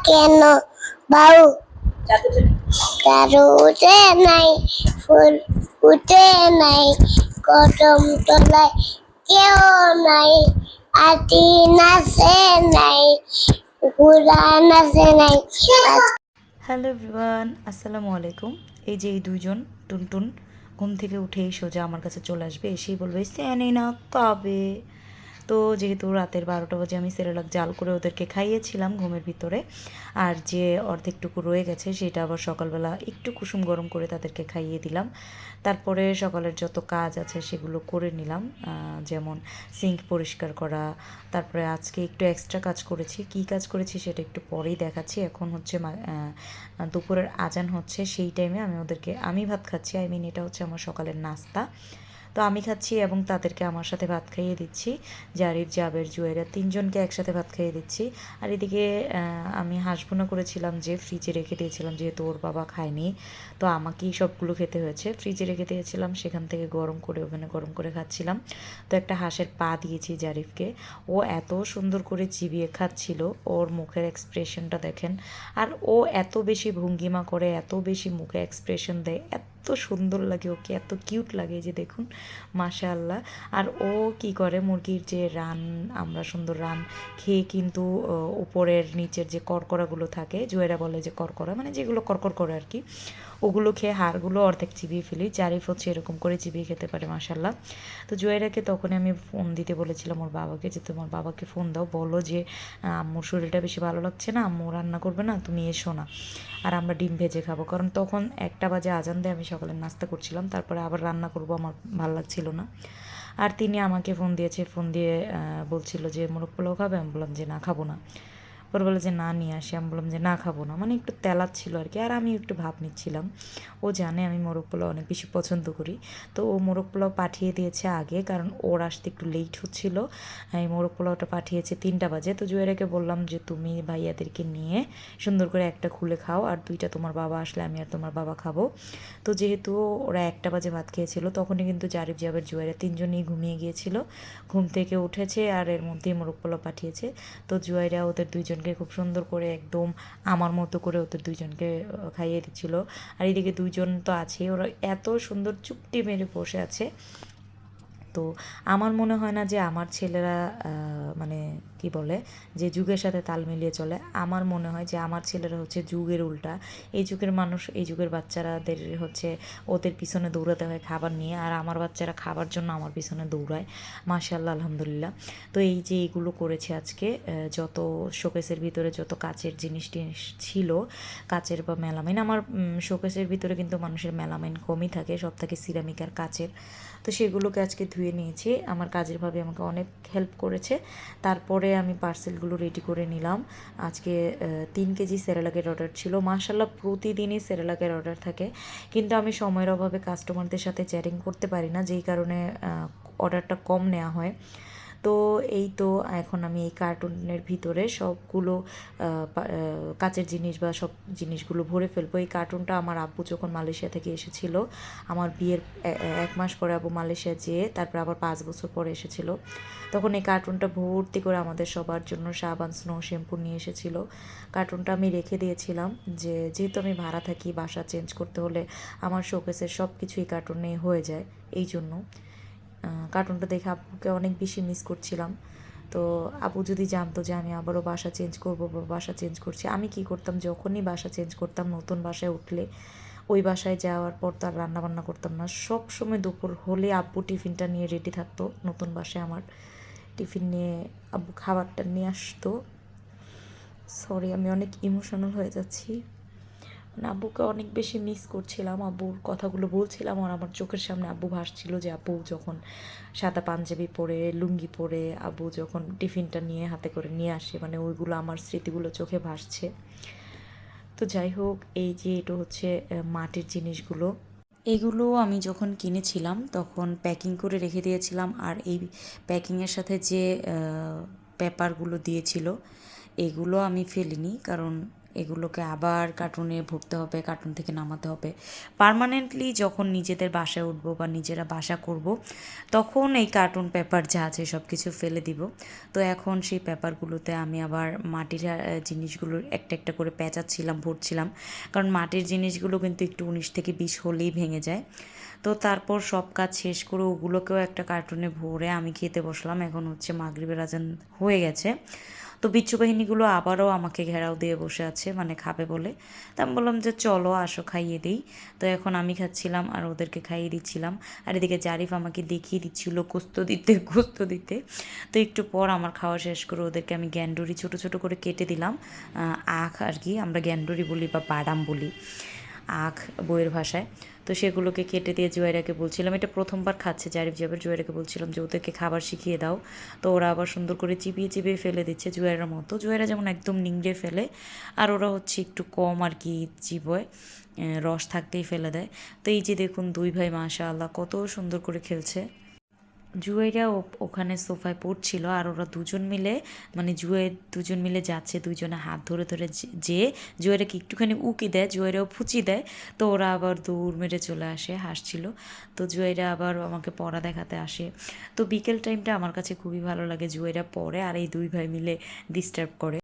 কেন বাউ চারু উঠে নাই ফুল উঠে নাই কদম তলায় কেউ নাই আতি নাচে নাই ঘোড়া নাচে নাই। হ্যালো এভরিওয়ান, আসসালামু আলাইকুম। এই যে এই দুইজন টুনটুন ঘুম থেকে উঠেই সোজা আমার কাছে চলে আসবে, এসেই বলবে স্যানি না কবে। তো যেহেতু রাতের 12টা বাজে আমি সেরেলাক জাল করে ওদেরকে খাইয়েছিলাম ঘুমের ভিতরে, আর যে অর্ধেকটুকু রয়ে গেছে সেটা আবার সকালবেলা একটু কুসুম গরম করে তাদেরকে খাইয়ে দিলাম। তারপরে সকালের যত কাজ আছে সেগুলো করে নিলাম, যেমন সিঙ্ক পরিষ্কার করা। তারপরে আজকে একটু এক্সট্রা কাজ করেছি, কী কাজ করেছি সেটা একটু পরেই দেখাচ্ছি। এখন হচ্ছে দুপুরের আজান হচ্ছে, সেই টাইমে আমি ভাত খাচ্ছি, এটা হচ্ছে আমার সকালের নাস্তা। তো আমি খাচ্ছি এবং তাদেরকে আমার সাথে ভাত খাইয়ে দিচ্ছি। জারিফ, জাবের, জুয়েরা তিনজনকে একসাথে ভাত খাইয়ে দিচ্ছি। আর এদিকে আমি হাঁসভুনা করেছিলাম, যে ফ্রিজে রেখে দিয়েছিলাম, যেহেতু ওর বাবা খায়নি তো আমাকেই সবগুলো খেতে হয়েছে। ফ্রিজে রেখে দিয়েছিলাম, সেখান থেকে গরম করে ওভেনে গরম করে খাচ্ছিলাম। তো একটা হাঁসের পা দিয়েছি জারিফকে, ও এত সুন্দর করে চিবিয়ে খাচ্ছিল, ওর মুখের এক্সপ্রেশনটা দেখেন। আর ও এত বেশি ভঙ্গিমা করে, এত বেশি মুখে এক্সপ্রেশন দেয়, এত সুন্দর লাগে ওকে, এত কিউট লাগে যে দেখুন, মাশাআল্লাহ। আর ও কি করে, মুরগির যে রান, আমরা সুন্দর রান খেয়ে কিন্তু উপরের নিচের যে করকরাগুলো থাকে, জুয়েরা বলে যে করকরা, মানে যেগুলো করকর করে আর কি, ওগুলো খেয়ে হাড়গুলো অর্ধেক চিবিয়ে ফেলি। জারিফ হচ্ছে এরকম করে চিবিয়ে খেতে পারে, মাশাআল্লাহ। তো জুয়েরাকে তখনই আমি ফোন দিতে বলেছিলাম ওর বাবাকে, যে তোমার বাবাকে ফোন দাও, বলো যে আম্মুর শরীরটা বেশি ভালো লাগছে না, আম্মু রান্না করবে না, তুমি এসো না, আর আমরা ডিম ভেজে খাবো। কারণ তখন 1টা বাজে আজান দিয়ে আমি সকালে নাস্তা করছিলাম, তারপরে আবার রান্না করব, আমার ভালো লাগছিল না। আর তিনি আমাকে ফোন দিয়েছে, ফোন দিয়ে বলছিল যে মোরগ পোলাও খাবে, আমি বললাম যে না, খাবো না। ওর বলে যে না নিয়ে আসি, আমি বললাম যে না, খাবো না, মানে একটু তেলাচ্ছিল আর কি। আর আমি একটু ভাব নিচ্ছিলাম, ও জানে আমি মোরগ পোলাও অনেক বেশি পছন্দ করি। তো ও মোরগ পোলাও পাঠিয়ে দিয়েছে আগে, কারণ ওর আসতে একটু লেট হচ্ছিল। এই মোরগ পোলাওটা পাঠিয়েছে 3টা বাজে। তো জুয়েরাকে বললাম যে তুমি ভাইয়াদেরকে নিয়ে সুন্দর করে একটা খুলে খাও, আর 2টা তোমার বাবা আসলে আমি আর তোমার বাবা খাবো। তো যেহেতু ওরা 1টা বাজে ভাত খেয়েছিল, তখনই কিন্তু জারিফ, জাবের, জুয়েরা তিনজনই ঘুমিয়ে গিয়েছিল। ঘুম থেকে উঠেছে আর এর মধ্যেই মোরগ পোলাও পাঠিয়েছে। তো জুয়েরা ওদের দুইজনকে খুব সুন্দর করে একদম আমার মতো করে ওদের দুইজনকে খাইয়ে দিচ্ছিল। আর এদিকে দুইজন তো আছে, ওরা এত সুন্দর চুপটি মেরে বসে আছে। তো আমার মনে হয় না যে আমার ছেলেরা মানে কি বলে যে যুগের সাথে তাল মিলিয়ে চলে। আমার মনে হয় যে আমার ছেলেরা হচ্ছে যুগের উল্টা। এই যুগের মানুষ, এই যুগের বাচ্চারাদের হচ্ছে ওদের পিছনে দৌড়াতে হয় খাবার নিয়ে, আর আমার বাচ্চারা খাবার জন্য আমার পিছনে দৌড়ায়। মাশাআল্লাহ, আলহামদুলিল্লাহ। তো এই যে এইগুলো করেছে আজকে, যত শোকেসের ভিতরে যত কাচের জিনিস টিনিস ছিল, কাচের বা মেলামাইন, আমার শোকেসের ভিতরে কিন্তু মানুষের মেলামাইন কমই থাকে, সব থাকে সিরামিক আর কাচের। তো সেগুলোকে আজকে ধুয়ে নিয়েছি, আমার কাজের ভাবে আমাকে অনেক হেল্প করেছে। তারপরে আমি পার্সেলগুলো রেডি করে নিলাম। আজকে 3 কেজি সেরেলাকের অর্ডার ছিল। মাশাআল্লাহ, প্রতিদিনই সেরেলাকের অর্ডার থাকে, কিন্তু আমি সময়ের অভাবে কাস্টমারদের সাথে চ্যাটিং করতে পারি না, যেই কারণে অর্ডারটা কম নেওয়া হয়। তো এই তো এখন আমি এই কার্টুনের ভিতরে সবগুলো কাচের জিনিস বা সব জিনিসগুলো ভরে ফেলবো। এই কার্টুনটা আমার আব্বু যখন মালয়েশিয়া থেকে এসেছিল, আমার বিয়ের 1 মাস পরে আব্বু মালয়েশিয়া যেয়ে তারপর আবার 5 বছর পরে এসেছিল, তখন এই কার্টুনটা ভর্তি করে আমাদের সবার জন্য সাবান, স্নো, শ্যাম্পু নিয়ে এসেছিল। কার্টুনটা আমি রেখে দিয়েছিলাম, যেহেতু আমি ভাড়া থাকি, বাসা চেঞ্জ করতে হলে আমার শোকেসের সব কিছুই কার্টুনে হয়ে যায়, এই জন্য কার্টুনটা দেখে আব্বুকে অনেক বেশি মিস করছিলাম। তো আপু যদি জানতো যে আমি আবারও বাসা চেঞ্জ করবো বা বাসা চেঞ্জ করছি, আমি কি করতাম, যখনই বাসা চেঞ্জ করতাম, নতুন বাসায় উঠলে ওই বাসায় যাওয়ার পর তো আর রান্নাবান্না করতাম না, সব সময় দুপুর হলে আব্বু টিফিনটা নিয়ে রেডি থাকতো। নতুন বাসায় আমার টিফিন নিয়ে আব্বু খাবারটা নিয়ে আসতো। সরি, আমি অনেক ইমোশনাল হয়ে যাচ্ছি, মানে আব্বুকে অনেক বেশি মিস করছিলাম। আব্বুর কথাগুলো বলছিলাম আর আমার চোখের সামনে আব্বু ভাসছিল, যে আব্বু যখন সাদা পাঞ্জাবি পরে, লুঙ্গি পরে আব্বু যখন টিফিনটা নিয়ে হাতে করে নিয়ে আসে, মানে ওইগুলো আমার স্মৃতিগুলো চোখে ভাসছে। তো যাই হোক, এই যে এটা হচ্ছে মাটির জিনিসগুলো, এগুলো আমি যখন কিনেছিলাম তখন প্যাকিং করে রেখে দিয়েছিলাম, আর এই প্যাকিংয়ের সাথে যে পেপারগুলো দিয়েছিল এগুলো আমি ফেলিনি, কারণ এগুলোকে আবার কার্টুনে ভরতে হবে, কার্টুন থেকে নামাতে হবে। পার্মানেন্টলি যখন নিজেদের বাসায় উঠবো বা নিজেরা বাসা করব, তখন এই কার্টুন পেপার যা আছে সব কিছু ফেলে দিব। তো এখন সেই পেপারগুলোতে আমি আবার মাটির জিনিসগুলো একটা একটা করে পেঁচাচ্ছিলাম, ভরছিলাম, কারণ মাটির জিনিসগুলো কিন্তু একটু 19 থেকে 20 হলেই ভেঙে যায়। তো তারপর সব কাজ শেষ করে ওগুলোকেও একটা কার্টুনে ভরে আমি খেতে বসলাম। এখন হচ্ছে মাগরিবের আজান হয়ে গেছে। তো বিচ্ছু বাহিনীগুলো আবারও আমাকে ঘেরাও দিয়ে বসে আছে, মানে খাবে বলে। তা আমি বললাম যে চলো আসো খাইয়ে দিই। তো এখন আমি খাচ্ছিলাম আর ওদেরকে খাইয়ে দিচ্ছিলাম। আর এদিকে জারিফ আমাকে দেখিয়ে দিচ্ছিল গোস্ত দিতে, গোস্ত দিতে। তো একটু পর আমার খাওয়া শেষ করে ওদেরকে আমি গ্যান্ডুরি ছোট ছোট করে কেটে দিলাম। আখ আর কি, আমরা গ্যান্ডুরি বলি বা বাদাম বলি, আখ বইয়ের ভাষায়। তো সেগুলোকে কেটে দিয়ে জুয়াইরাকে বলছিলাম, এটা প্রথমবার খাচ্ছে জারিফ জাবের, জুয়াইরাকে বলছিলাম যে ওদেরকে খাবার শিখিয়ে দাও। তো ওরা আবার সুন্দর করে চিবিয়ে চিবিয়ে ফেলে দিচ্ছে জুয়াইরার মতো। জুয়াইরা যেমন একদম নিংড়ে ফেলে, আর ওরা হচ্ছে একটু কম আর কি চিবোয়, রস থাকতেই ফেলে দেয়। তো এই যে দেখুন দুই ভাই মাশাআল্লাহ কত সুন্দর করে খেলছে। জুয়েরা ওখানে সোফায় পড়ছিল, আর ওরা দুজন মিলে, মানে দুজন মিলে যাচ্ছে, দুজনে হাত ধরে ধরে যে জুয়েরাকে একটুখানি উকি দেয়, জুয়েরাও ফুচি দেয়। তো ওরা আবার দৌড় মেরে চলে আসে, হাসছিল। তো জুয়েরা আবার আমাকে পড়া দেখাতে আসে। তো বিকেল টাইমটা আমার কাছে খুবই ভালো লাগে, জুয়েরা পড়ে আর এই দুই ভাই মিলে ডিস্টার্ব করে।